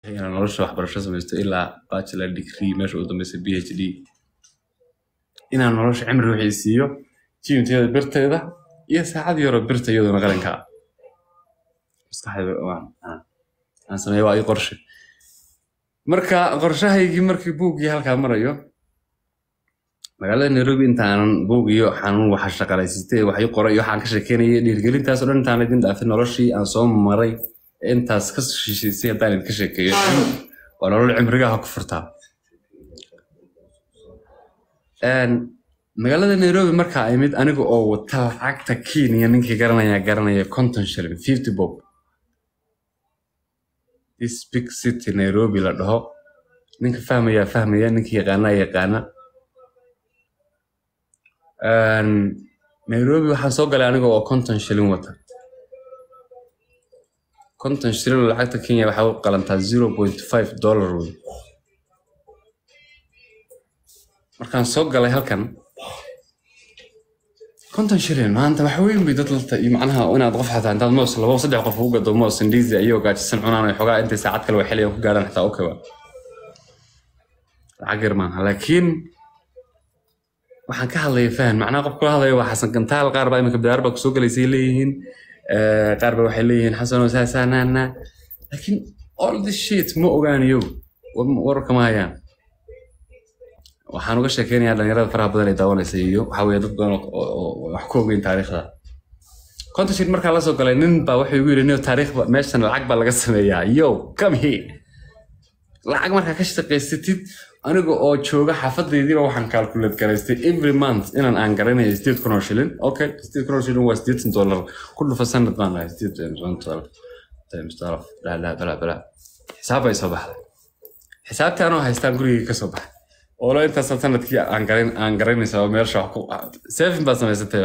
هي nolosha waxbarasho samaysto ilaa bachelor degree meesha u dambeysay PhD inaan nolosha cimri wixii siiyo jiimteeda birteeda iyo saacad yaro birta iyaduna qaranka maskaxda aan sameeyo waa qorshe marka qorshahaygii markii buugii halkaa marayo magaalada Nairobi intaan buugiyo xanuun waxa shaqalaysatay waxay qoray waxaan ka sheekeynayay dhiirgelintaas oo dhan intaan idin dhaafin noloshii aan soo maray intaas ka shisheysay hadaan ka sheekeeyo waa nolol cimriga ku furtaa magaalada Nairobi marka ay mid aniga oo wata lacagta Kenya ninkii garanaya konton shilin 50 bob this big city Nairobi la dhaho ninka fahmaya ninkii yaqaana Nairobi waxaan soo galay aniga oo konton shilin wata konton shilin lacagta Kenya waxa uu qalantaa $0.5 wey markaan soo galay halkan konton shilin maanta waxa weyn bay dad lalta iyo macnaha inaad qof xataa intaad moos labo saddex qof ugu gado moos indiisi ayuu gaajsan cunaan xogaa inta saacad kale waxay leeyahay ku gaaraan xataa okay waa lacag ma laakiin waxaan ka hadlayaa faham macnaha qof kula hadlayo waa xasan kantaal qaar baa imika bidaar baa ku soo galaysay leeyihiin qaar baa waxay leeyihiin xasan oo saasaanana laakiin all this shit ma ogaanayo warka ma hayaan waxaan uga sheekeynayaa dhalinyarada faraha badan ee daawanaysa iyo waxa weeye dad badan oo wax ku ogeyn taariikhda konton shilin markaa la soo galay nin baa wuxuu igu yiri inuu taariikhda meeshan lacag baa laga sameeyaa yo come here lacag markaa ka shaqaysatid aniga oo jooga xaafadaydiiba waxaan calculate garaystay every month inaan aan garanayo 8,000 shilin okay 8,000 shilin waa $8 ku dhufa sanad baan lahay 8,000 times 12 bala xisaab ay soo baxday xisaabta anoo haystaan gurigii ka soo baxay oo la inta sanadkii aan garanaysa oo meesha wax ku saving baa samaysatay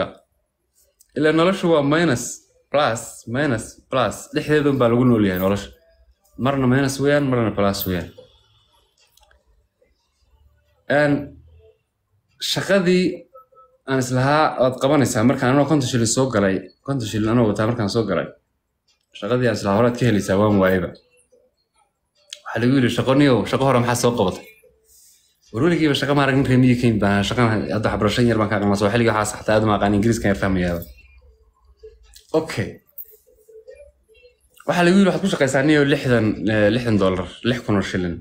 ila noloshu waa minus plus dhexdeedun baa lagu nool yahay nolosha marna minus weeyaan marna plus weeyaan shaqadii aan islahaa aad qabanaysaa markaan anoo konton shilin soo galay konton shilin anoo wataa markaan soo galay shaqadii aan islahaa horaad ka helaysaa waan waayaba waxaa lagu yidhi shaqo hore maxaa soo qabatay warweligiiba shaqa maarag nin reemiyi kayn baan shaqan hadda waxbarashan yar baan ka aqaanaa xilliga waxaa saxtaa aad ma aqaan ingiriiskan yar fahmayaaba okay waxaa lagu yidhi waxaad ku shaqaysaa niyo $60 6,000 shilin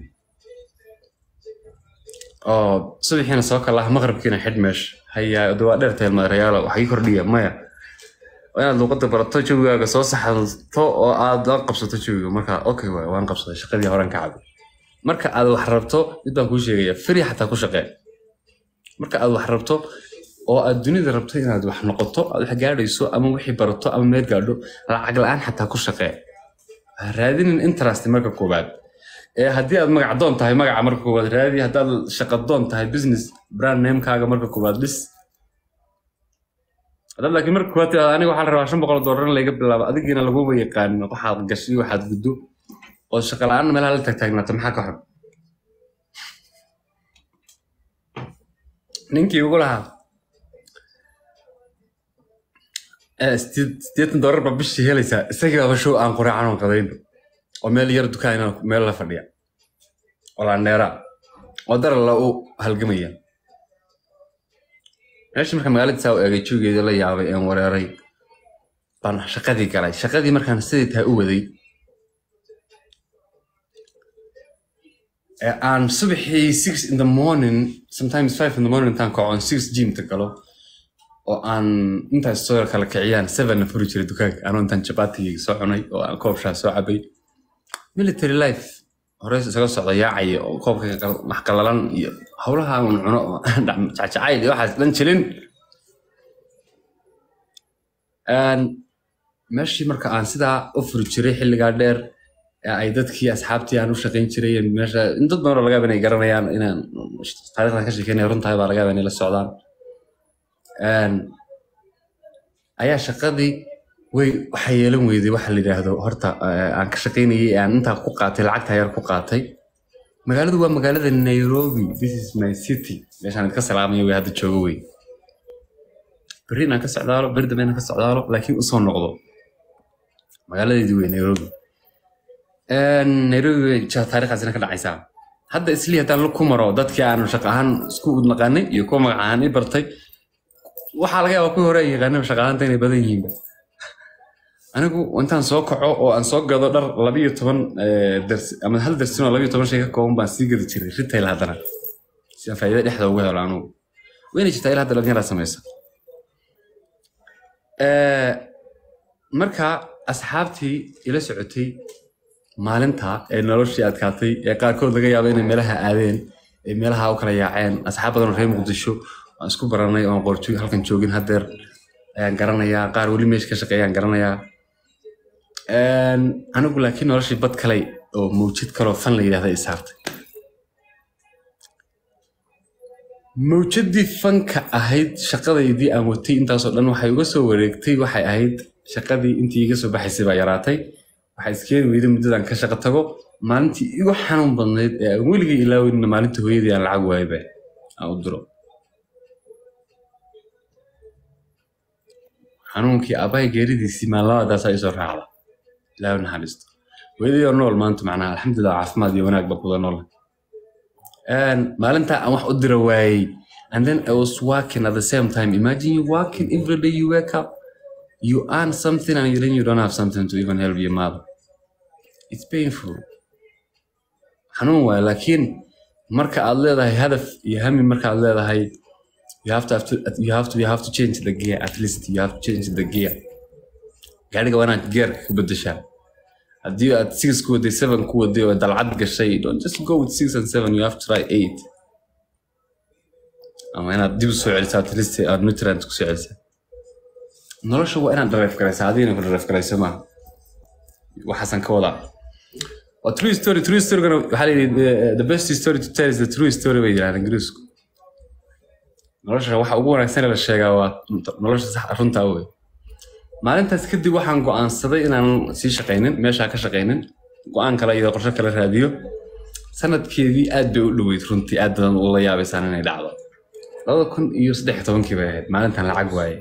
oo subaxiina soo kala maqribkiina xid meesha hayaa dawaa dheer teel maarayaal waxay kordhiya maya inaad luqadda barato jawigaaga soo saxanto oo aad la qabsato jawiga marka okay waan qabsaday shaqadii horan ka cabay marka aad wax rabto mid baan kuu sheegayaa free xataa ku shaqee marka aad wax rabto oo aad dunida rabto inaad wax noqoto aad wax gaadhayso ama wixii barato ama meel gaadho lacag la'aan xataa ku shaqee raadinin interest marka koobaad haddii aad magac doon tahay magaca marka koobaad raadi haddaad shaqo doon tahay business brand name-kaaga marka koobaad dhis haddaad laakiin marka koobaad tiraahdo aniga waxaan rabaa $500 in laga bilaabo adigiina laguba yaqaanin waxaad gashay waxaad guddo oo shaqo la'aan meelaha la tagtaagnaato maxaa ka xun ninkii ugu lahaa $8 baa bishii helaysaa isagii baaba show aan quraacan oo qadayno oo meel yar dukaan meel la fadhiya oo laandheera oo dara la u halgamaya meeshii marka magaalada saa u eegay joogeeda la yaabay aan wareeray baan shaqadii galay shaqadii markaan sidii tahay u waday aan subaxii 6 in the morning sometimes 5 in the morning intaan kaco 6 gym ta galo oo aan intaas soo kala kiciyaan 7 na furi jiray dukaanka anoo intaan chapati soo cunay oo aan koob shaah soo cabay military life horeys isaga socda yaacay oo koobka maxqalalan iyo hawlaha aan cuno jacayl iyo waxaas dhan jilin meeshii marka aan sidaa u furi jiray xilligaa dheer ay dadkii asxaabtii aan u shaqayn jiray meesha in dad badan oo laga yaabay inay garanayaan inaan taariikhdan ka sheekeynaya runtahay baa laga yaabay inay la socdaan ayaa shaqadii waxay yeelan weyday waxa la yiraahdo horta aan ka shaqaynayay aan inta ku qaatay lacagta yar ku qaatay magaaladu waa magaalada Nairobi this is my city meeshaan ka salaamayo way hadda joogo way bariina ka socdaalo bardamena ka socdaalo laakiin u soo noqdo magaaladii way Nairobi nairobi taariikhdaasina ka dhacaysaa hadda islii haddaan la ku maro dadkii aanu shaqo ahaan isku naqaanay iyo kuwa magac ahaan i bartay waxaa laga yaabaa kuwii hore ay yaqaaneen shaqo ahaanta inay badan yihiinba anigu intaan soo kaco oo aan soo gado dhar 12 darsi ama hal darsin oo 12 shay ka kooban baan sii gadi jiray retail haddana si aan faa'iido dhexda uga helo anigu wayna jirtaa ilaa hadda dhalinyarada samaysa marka asxaabtii ila socotay maalinta ee noloshii adkaatay ee qaarkood laga yaabo inay meelaha aadeen ee meelaha u kala yaaceen asxaab badan oo reer Muqdisho aan isku baranay oo qortay halkan joogin hadeer ayaan garanayaa qaar wali meesh ka shaqeeyaan garanayaa anigu laakiin noloshii bad kale oo mawjid kale oo fan la yiraahdo ay saartay mawjidii fanka ahayd shaqadeydii aan watay intaas oo dhan waxay uga soo wareegtay waxay ahayd shaqadii intii iga soo baxaysay baa yaraatay waxay iskeen weyday muddadan ka shaqo tago maalintii igu xanuun badneyd ee weligii ilaawayna maalinta hooyadii aan lacag waayba aan u diro xanuunkii aabbahay geeridiisii maalmadaas ay soo raacda ilaahu naxariisto hooyadii oo nool maanta macnaha alxamdulilah caafimaad iyo wanaag ba kuda nool maalinta aan wax u diro waayey and then I was working at the same time imagine you working every day you wake up you earn something and then you don't have something to even help your mother. It's painful. حنون واي لكن مركا الله هاي هدف يهمني مركا الله هاي you have to change the gear at least you have to change the gear. قاعد وانا gear كبدشها. أدي at 6 كودي 7 كودي ودلعت كشيء don't just go with 6 and 7 you have to try 8. أما أنا أدي بسرعة at least nutrient كسرعة. nolosha waa inaan drive karaysaa adiina ku drive karaysaa ma waxaan ka wadaa waa true story gana waxa la yiraahdaa the best story to tell is the true story way yiraahdaa ingiriisku nolosha waxa ugu wanaagsan la sheegaa waa nolosha sax runta weey maalintaas kadib waxaan go'aansaday inaan sii shaqeynin meesha ka shaqeynin go'aan kale iyo qorshe kale raadiyo sanadkeedii aad bay u dhaweyd runtii aad badan u la yaabaysan inay dhacdo 2013 bay ahayd maalintan lacag waayay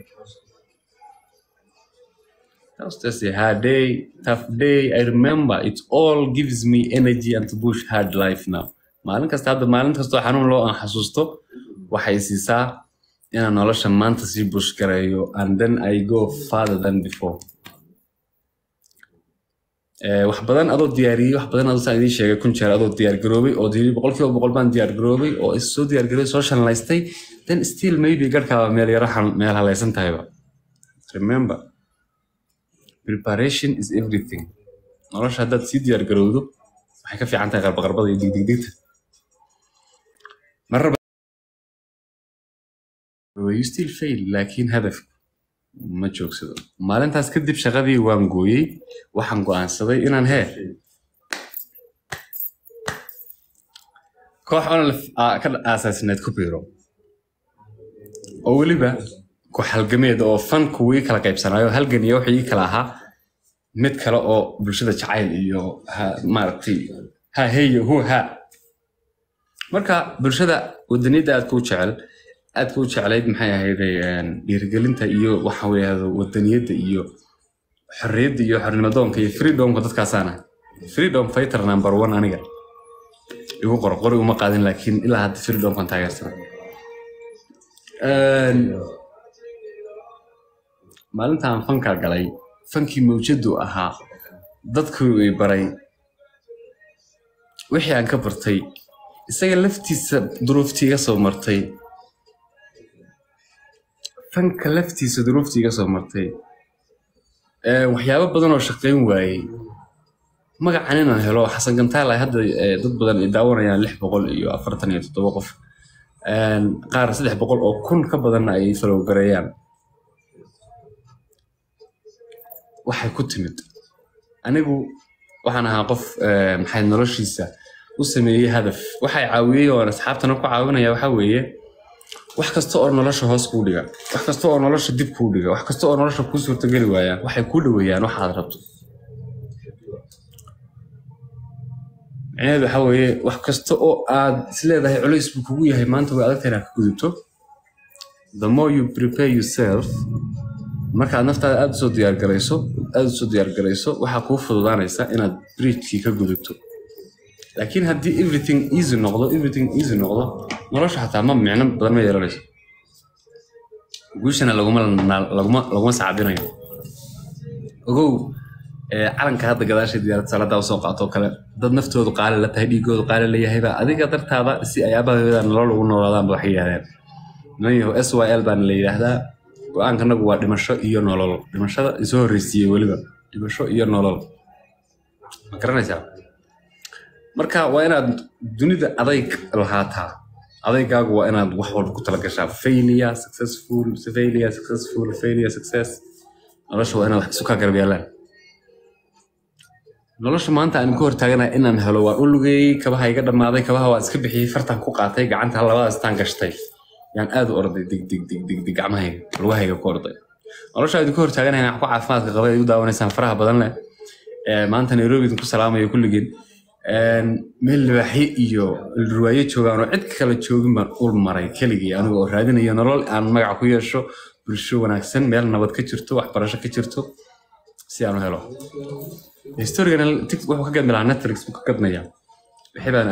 That was just a hard day, tough day. I remember it all gives me energy and to push hard life now. Maalin kasta hadda maalin kasta xanuun loo aan xasuusto waxay siisaa inaan nolosha maanta sii push gareeyo and then I go farther than before. wax badan adoo diyaariyay wax badan adoo saadii sheegay kun jeer adoo diyaar garoobay oo diiri 100% baan diyaar garoobay oo is soo diyaar garoobay soo shanlaystay then still maybe garka meel yara meel halaysan tahay ba. Remember preparation is everything. nolosha haddaad sii diyaar garowdo waxay ka fiican tahay qarbada iyo digdigdigta marba you still fail laakiin hadaf ma joogsado maalintaas kadib shaqadii waan gooyay waxaan go'aansaday inaan koox ka asaasneed ku biiro oo weliba ku halgameed oo fan kuwii kala qaybsanayo halgan iyo wixii kala ahaa mid kale oo bulshada jacayl iyo maartay marka bulshada wadanida aad ku jecelayd maxay ahayd dhiirigelinta iyo waxa weeyado wadaniyada iyo xorriyada iyo xornimadoonka iyo freedomka dadkaasana freedom fighter number 1 aniga igu qorqori uma qaadin laakiin ilaa hadda freedom kan taageersan maalintaan fanka galay fankii mawjadu ahaa dadku ay baray wixii aan ka bartay isaga laftiisa duruuftiga soo martay fanka laftiisa duruuftiga soo martay waxyaabo badan oo shaqeyn waayay magacan inaan helo xasan gantaal ay hadda dad badan ay daawanayaan 647 qof qaar 300 oo kun ka badan ay follow gareeyaan waxay ku timid anigu waxaan ahaa qof maxay noloshiisa u sameeyay hadaf waxay caawiyay oo asxaabtana ku caawinaya waxa weeye wax kasta oo nolosha hoos ku dhiga wax kasta oo nolosha dib ku dhiga wax kasta oo nolosha ku suurta gali waaya waxay ku dhaweeyaan waxa aad rabto waxa weeye wax kasta oo aad isleedahay culays buu kugu yahay maanta way adag tahay ka gudubto the more you prepare yourself markaad naftaada aad soo diyaar garayso waxaa kuu fududaanaysa inaad bridge ka gudubto laakiin haddii everything easy noqdo nolosha xataa ma micno badan ma yeelanayso guushana laguma sacabinayo ogow calanka hadda gadaasha diyaarad salada soo qaato kale dad naftoodu qaali la tahay dhiigoodu qaali la yahay baa adiga dartaada si ay abaabada nolol ugu noolaadaan wax yiraahdeen nayo SYL baan la yiraahdaa go'aankanagu waa dhimasho iyo nolol dhimashada isoo horreysiyay waliba dhimasho iyo nolol ma garanaysaa marka waa inaad dunida adayg lahaataa adaygaagu waa inaad wax walba ku tala gashaa failure success nolosha waa inaad wax isu ka garab yeelaan nolosha maanta aan ku hortaaganahay inaan helo waan u lugeeyay kabaha iga dhamaaday kabaha waa iska bixiyay fartan ku qaatay gacanta labadaas taan gashtay yaan aad u orday dig gacmahayga lugahayga ku orday nolosha aan ku hortaaganahay wax ku caafimaadka qabay u daawanaysaan faraha badan leh maanta Nairobi ku salaamayo kulligeen meel libaaxi iyo ruwaayo joogaan oo cid kale joogin baan ul maray keligii anigoo raadinayo nolol aan magac ku yeesho bulsho wanaagsan meel nabad ka jirto waxbarasho ka jirto si aan u helo historigan wuxuu ka gadmay Netflix ka gadmaya wixii baan